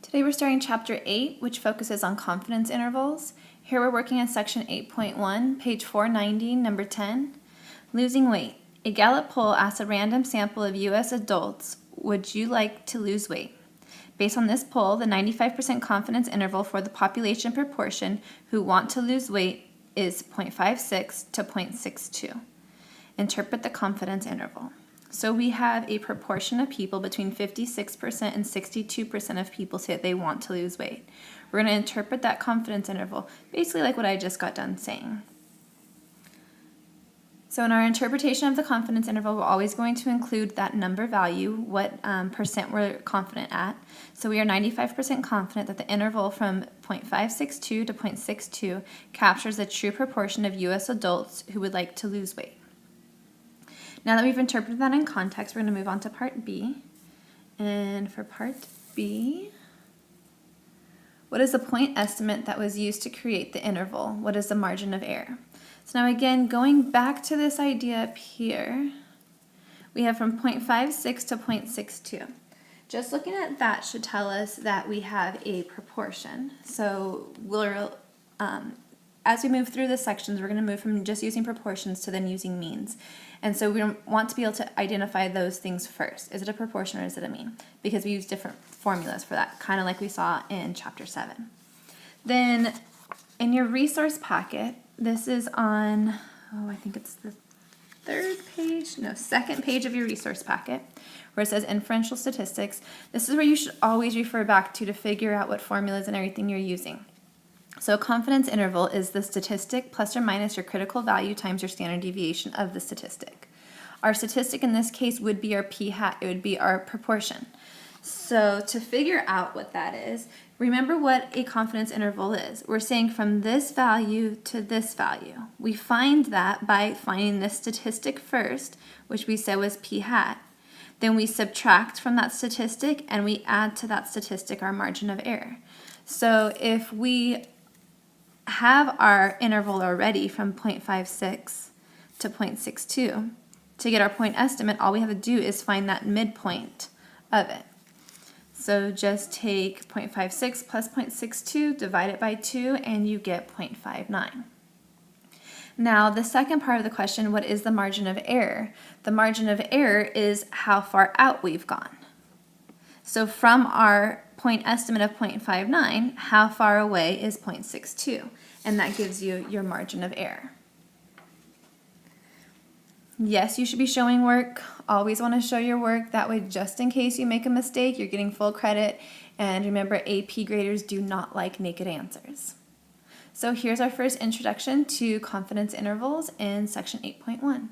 Today we're starting Chapter 8, which focuses on confidence intervals. Here we're working on Section 8.1, page 490, number 10. Losing weight. A Gallup poll asked a random sample of U.S. adults, would you like to lose weight? Based on this poll, the 95% confidence interval for the population proportion who want to lose weight is 0.56 to 0.62. Interpret the confidence interval. So we have a proportion of people between 56% and 62% of people say that they want to lose weight. We're going to interpret that confidence interval, basically like what I just got done saying. So in our interpretation of the confidence interval, we're always going to include that number value, what percent we're confident at. So we are 95% confident that the interval from 0.562 to 0.62 captures the true proportion of U.S. adults who would like to lose weight. Now that we've interpreted that in context, we're going to move on to Part B. And for Part B, what is the point estimate that was used to create the interval? What is the margin of error? So now again, going back to this idea up here, we have from 0.56 to 0.62. Just looking at that should tell us that we have a proportion. So we'll, as we move through the sections, we're going to move from just using proportions to then using means. And so we want to be able to identify those things first. Is it a proportion or is it a mean? Because we use different formulas for that, kind of like we saw in Chapter 7. Then in your resource packet, this is on, I think it's the second page of your resource packet, where it says inferential statistics. This is where you should always refer back to figure out what formulas and everything you're using. So a confidence interval is the statistic plus or minus your critical value times your standard deviation of the statistic. Our statistic in this case would be our p-hat. It would be our proportion. So to figure out what that is, remember what a confidence interval is. We're saying from this value to this value. We find that by finding this statistic first, which we said was p-hat. Then we subtract from that statistic and we add to that statistic our margin of error. So if we have our interval already from 0.56 to 0.62. To get our point estimate, all we have to do is find that midpoint of it. So just take 0.56 plus 0.62, divide it by 2, and you get 0.59. Now, the second part of the question, what is the margin of error? The margin of error is how far out we've gone. So from our point estimate of 0.59, how far away is 0.62? And that gives you your margin of error. Yes, you should be showing work. Always want to show your work. That way, just in case you make a mistake, you're getting full credit. And remember, AP graders do not like naked answers. So here's our first introduction to confidence intervals in Section 8.1.